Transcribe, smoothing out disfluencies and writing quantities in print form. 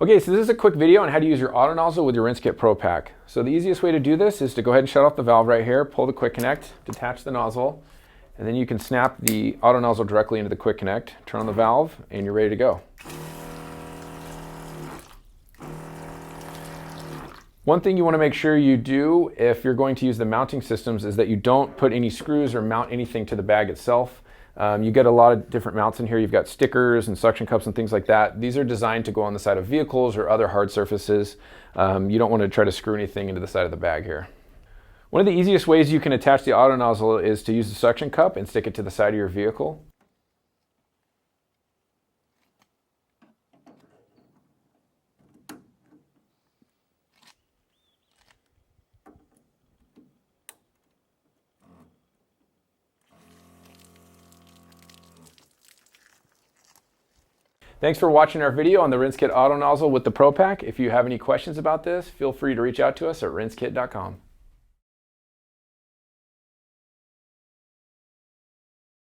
Okay, so this is a quick video on how to use your Auto-Nozzle with your RinseKit PRO PAK. So the easiest way to do this is to go ahead and shut off the valve right here, pull the quick connect, detach the nozzle, and then you can snap the Auto-Nozzle directly into the quick connect, turn on the valve, and you're ready to go. One thing you want to make sure you do if you're going to use the mounting systems is that you don't put any screws or mount anything to the bag itself. You get a lot of different mounts in here. You've got stickers and suction cups and things like that. These are designed to go on the side of vehicles or other hard surfaces. You don't want to try to screw anything into the side of the bag here. One of the easiest ways you can attach the Auto-Nozzle is to use the suction cup and stick it to the side of your vehicle. Thanks for watching our video on the RinseKit Auto-Nozzle with the PRO PAK. If you have any questions about this, feel free to reach out to us at rinsekit.com.